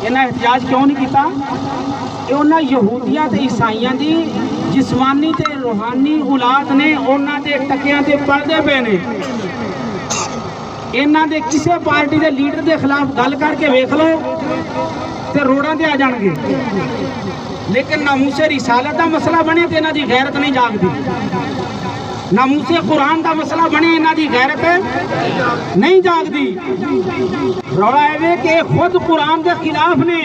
انہیں احتجاج کیوں نہیں کیتا کہ انہاں یہودیاں تے عیسائیاں دی جسمانی تے روحانی اولاد نے انہاں دے ٹکیاں تے پڑھدے پے نے انہاں دے کسے پارٹی دے لیڈر دے خلاف گل کر کے ویکھ لو تے روڑاں تے آ جان گے لیکن ناموس رسالت دا مسئلہ بنے تے انہاں دی غیرت نہیں جاگدی ناموس قرآن دا مسئلہ بنے انہاں دی غیرت نہیں جاگدی روڑا ہے کہ خود قرآن دے خلاف نے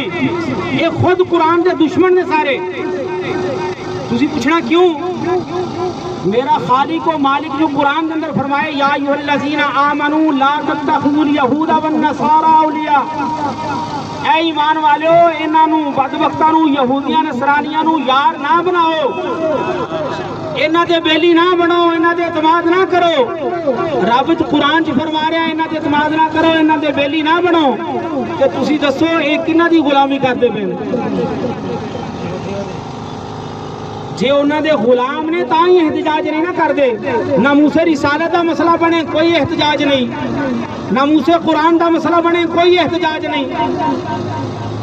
یہ خود قرآن دے دشمن نے سارے تسی پوچھنا کیوں میرا خالق و مالک جو قرآن کے اندر فرمائے یا ایھا الذین آمنوا لا تتخذوا اليہود والنصارى اولیاء اے ایمان والو انہاں نو بدبختاں نو یہودیاں نصرانیاں نو یار نہ بناؤ انہاں دے بیلی نہ بناؤ انہاں دے اعتماد نہ کرو رب قرآن چ فرما رہا ہے انہاں دے اعتماد نہ کرو انہاں دے بیلی نہ بنو تے تسی دسو اے کنہاں دی غلامی کردے پے جے انہاں دے غلام نے تاں ہی احتجاج نہیں نہ کر دے ناموس رسالت دا مسئلہ بنے کوئی احتجاج نہیں ناموس قرآن دا مسئلہ بنے کوئی احتجاج نہیں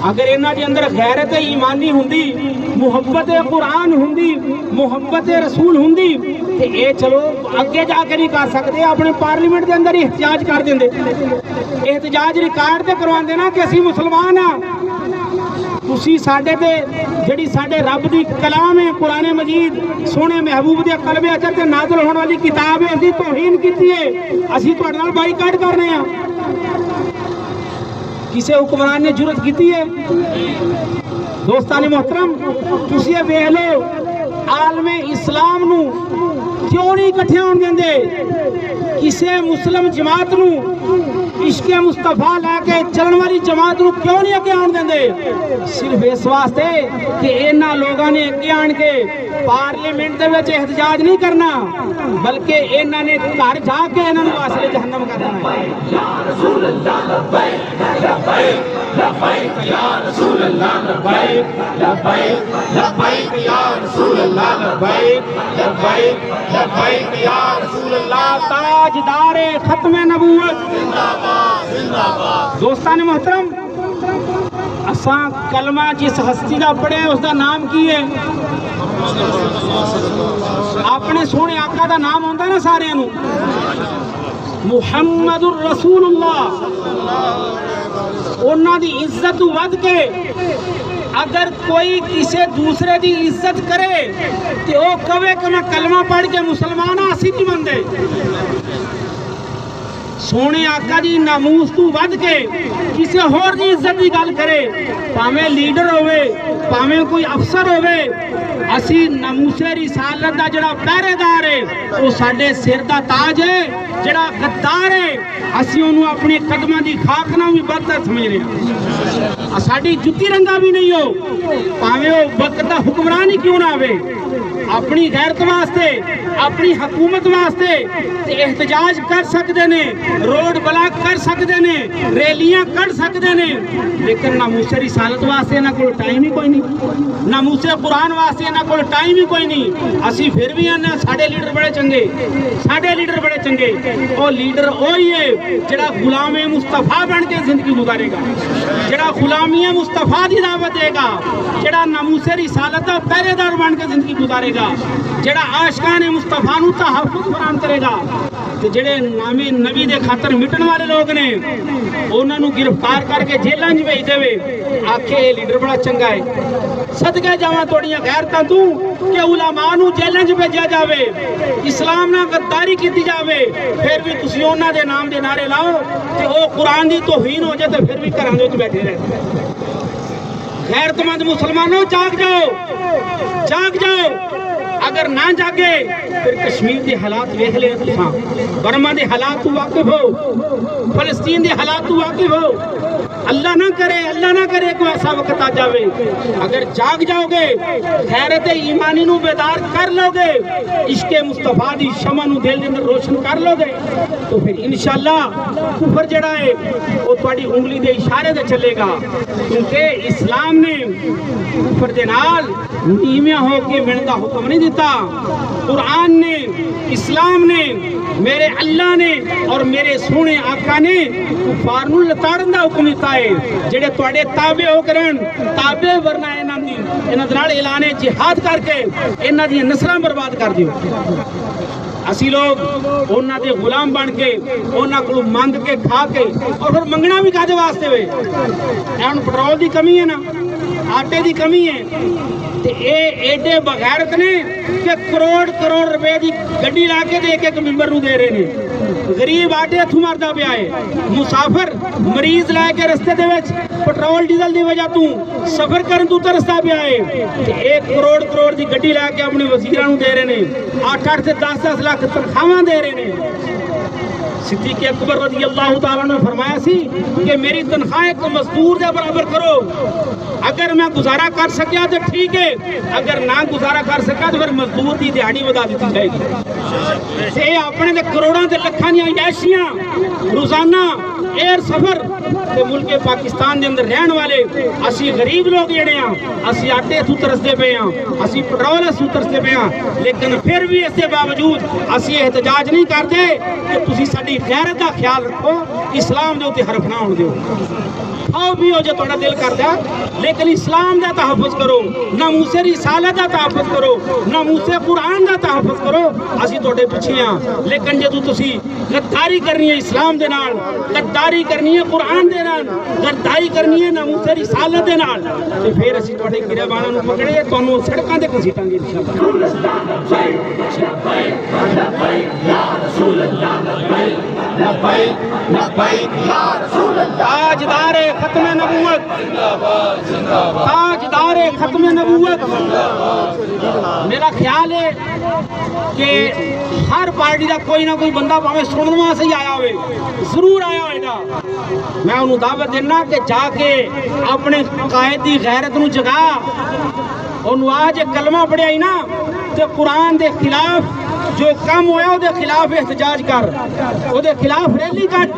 اگر انہاں دے اندر غیرت ایمانی ہوندی محبت قرآن ہوندی محبت رسول ہوندی تے اے چلو اگے جا کے نہیں کر سکتے اپنے پارلیمنٹ دے اندر ہی احتجاج کر دیندے احتجاج ریکارڈ تے کرواندے نا کہ اسی مسلمان ہاں تسی ساڈے تے جڑی ساڈے رب دی کلام ہے قرآن مجید سونے محبوب دے قلب اثر تے نازل ہونے والی کتاب ہے اسی توہین کیتی ہے اسی تہاڈے نال بائیکاٹ کر رہے ہیں کسے حکمران نے جرت کیتی ہے دوستان محترم تسی ویکھ لو عالم اسلام نو کیوں نہیں اکٹھے ہون دیندے کسے مسلم جماعت نو عشق مصطفیٰ لے کے چلن والی جماعت نو کیوں نہیں اگے آن دیندے صرف اس واسطے کہ انہاں لوگاں نے اگے آن کے پارلیمنٹ دے وچ احتجاج نہیں کرنا بلکہ انہاں نے گھر جا کے انہاں نوں واسطے جہنم کرنا ہے یا رسول اللہ لبیک لبیک لبیک یا رسول اللہ لبیک لبیک لبیک یا رسول اللہ لبیک لبیک لبیک یا رسول اللہ تاجدار ختم نبوت دوستان محترم اساں کلمہ جس ہستی دا پڑھے اس دا نام کی ہے اپنے سونے آقا دا نام ہوندا نا سارے نو محمد الرسول اللہ انہاں دی عزت ود کے اگر کوئی کسی دوسرے دی عزت کرے تو وہ کہے کہ میں کلمہ پڑھ کے مسلمان ہاں اسی نہیں مندے سونے آقا دی ناموس تو ود کے کسی اور دی عزت دی گل کرے پاویں لیڈر ہوئے پاویں کوئی افسر ہوئے اسی ناموس رسالت دا جڑا پہرے دار ہے وہ ساڈے سر دا تاج ہے جڑا غدار ہے اسی انہوں اپنے قدمہ دی خاک نہ بھی بدتر سمجھ رہے ہیں ساڈی جتی رنگا بھی نہیں ہو پاویں وہ وقت دا حکمران ہی کیوں نہ آوے اپنی غیرت واسطے اپنی حکومت واسطے احتجاج کر سکتے نے روڈ بلاک کر سکتے نے ریلیاں کر سکتے نے لیکن ناموس رسالت واسطے نہ کوئی ٹائم ہی کوئی نہیں ناموس قرآن واسطے نہ کوئی ٹائم ہی کوئی نہیں اسی پھر بھی آنے ساڈے لیڈر بڑے چنگے ساڈے لیڈر بڑے چنگے وہ لیڈر وہی ہے جڑا غلام مصطفیٰ بن کے زندگی گزارے گا جڑا غلامی مصطفیٰ دی دعوت دے گا جڑا ناموس رسالت دا پہرے دار بن کے زندگی گزارے گا جڑا عاشقان مصطفیٰ نو تحفظ فراہم کرے گا تے جڑے نامی نبی دے خاطر مٹن والے لوگ نے انہاں نو گرفتار کر کے جیلاں وچ بھیج دے آکھے اے لیڈر بڑا چنگا ہے صدقے جاواں تہاڈیاں غیرتاں تو کہ علماء نو جیلاں وچ بھیجیا جاوے اسلام نال غداری کیتی جاوے پھر بھی تسی انہاں دے نام دے نعرے لاؤ تے او قرآن دی توہین ہو جائے تے پھر بھی گھراں دے وچ بیٹھے رہے غیرت مند مسلمانوں جاگ جاؤ اگر نہ جاگے پھر کشمیر دے حالات ویکھ لے تساں برما دے حالات تو واقف ہو فلسطین دے حالات تو واقف ہو اللہ نہ کرے کوئی ایسا وقت آ جاوے اگر جاگ جاؤ گے غیرت ایمانی نو بیدار کر لو گے عشق مصطفیٰ دی شمع نو دل دے اندر روشن کر لو گے تو پھر انشاءاللہ کفر جڑا ہے وہ تہاڈی انگلی دے اشارے تے چلے گا کیونکہ اسلام نے کفر دے نال نیویاں ہو کے ملن دا حکم نہیں دیتا قرآن نے اسلام نے میرے اللہ نے اور میرے سونے آقا نے کفار نوں لتاڑن دا حکم دیتا ہے جڑے تواڈے تابع ہو کرن تابع ورنہ انہاں نال اعلان جہاد کر کے انہاں دی نسلاں برباد کر دیو اسی لوگ انہاں دے غلام بن کے انہاں کولوں منگ کے کھا کے اور پھر منگنا بھی کادے واسطے ہوئے ہن پٹرول دی کمی ہے نا آٹے دی کمی ہے تے اے ایڈے بغیرت نے کہ کروڑ روپے دی گڈی لا کے دے کے ایک ممبر نوں دے رہے نے غریب آٹے ہتھوں مردا پیا ہے مسافر مریض لے کے رستے دے وچ پٹرول ڈیزل دی وجہ تو سفر کرن تو ترسدا پیا ہے تے 1 کروڑ دی گڈی لا کے اپنے وزیراں نوں دے رہے نے 8 سے 10 لاکھ تنخواہاں دے رہے نے صدیق اکبر رضی اللہ تعالیٰ نے فرمایا سی کہ میری تنخواہ ایک مزدور دے برابر کرو اگر میں گزارا کر سکیا تو ٹھیک ہے اگر نہ گزارا کر سکیا تو پھر مزدور دی دیہاڑی ودا دیتی جائے گی تے اپنے دے کروڑاں تے لکھاں دی عیاشیاں روزانہ ایئر سفر تے ملک پاکستان دے اندر رہن والے اسی غریب لوگ جڑے ہاں اسی آٹے تو ترسدے پے ہاں اسی پٹرول تو ترسدے پے ہاں لیکن پھر بھی اس کے باوجود اسی احتجاج نہیں کرتے کہ تسی ساڈی غیرت کا خیال رکھو اسلام دے اوتے حرف نہ ہون دیو کھاؤ پیو جو تھوڑا دل کردا لیکن اسلام دا تحفظ کرو ناموس رسالت دا تحفظ کرو ناموس قرآن دا تحفظ کرو اسی تواڈے پیچھے ہاں لیکن جدوں تسی غداری کرنی ہے اسلام دے نال غداری کرنی ہے قرآن دے نال غداری کرنی ہے ناموس رسالت دے نال تے پھر اسی تواڈے گریباناں نوں پکڑے تانوں سڑکاں تے گھسیٹاں گے انشاءاللہ تاجدار ختم نبوت تاجدار ختم نبوت میرا خیال ہے کہ ہر پارٹی کا کوئی نہ کوئی بندہ پاوے سننے واسطے ہی آیا ہوئے ضرور آیا ہوئے گا میں انہوں دعوت دینا کہ جا کے اپنے قائد دی غیرت نو جگا انہوں آج کلمہ پڑھیا ہی نا تے قرآن دے خلاف جو کم ہویا او دے خلاف احتجاج کر او دے خلاف ریلی کر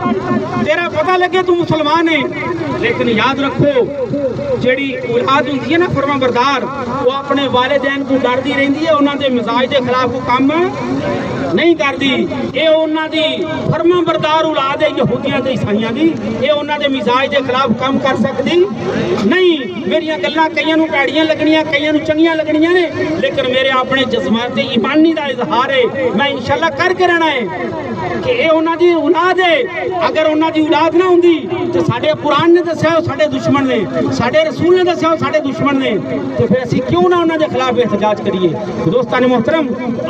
تیرا پتہ لگے تو مسلمان ہے لیکن یاد رکھو جیڑی اولاد ہوندی ہے نا فرما بردار وہ اپنے والدین کو ڈردی رہندی ہے انہاں دے مزاج دے خلاف کو کام نہیں کردی اے انہاں دی فرما بردار اولاد ہے یہودیاں تے عیسائیاں دی اے انہاں دے مزاج دے خلاف کام کر سکدی نہیں میریاں گلاں کئیاں نوں پیڑیاں لگنیاں کئیاں نوں چنگیاں لگنیاں نے لیکن میرے اپنے جذبات ایمانی دا اظہار ہے میں انشاءاللہ کر کے رہنا ہے کہ اے انہاں دی اولاد ہے اگر انہاں دی اولاد نہ ہوندی تے ساڈے قرآن نے دسیا ساڈے دشمن نے ساڈے رسول نے دسیا ساڈے دشمن نے تے پھر اسی کیوں نہ انہاں دے خلاف احتجاج کریے دوستان محترم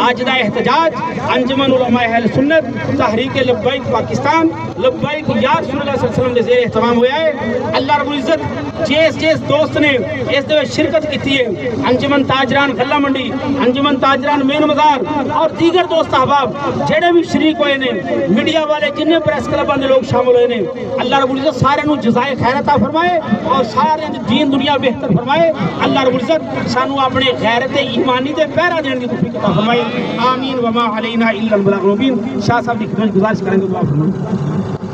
اج دا احتجاج انجمن علماء اہل سنت تحریک لبیک پاکستان لبیک یا رسول اللہ صلی اللہ علیہ وسلم دے زیر اہتمام ہویا ہے اللہ رب العزت جس دوست نے اس دے شرکت کیتی ہے انجمن تاجران غلہ منڈی انجمن تاجران مین مزار اور دیگر دوست احباب جڑے بھی شریک ہوئے نے میڈیا والے جنہیں پریس کلباں دے لوگ شامل ہوئے نے اللہ رب العزت سارے نوں جزائے خیر عطا فرمائے اور سارے دین دنیا بہتر فرمائے اللہ رب العزت سانو اپنے غیرت ایمانی تے پہرا دینے دی توفیق عطا فرمائے آمین وما علینا الا البلاغ المبین شاہ صاحب کی خدمت گزارش کریں گے دعا فرمائیں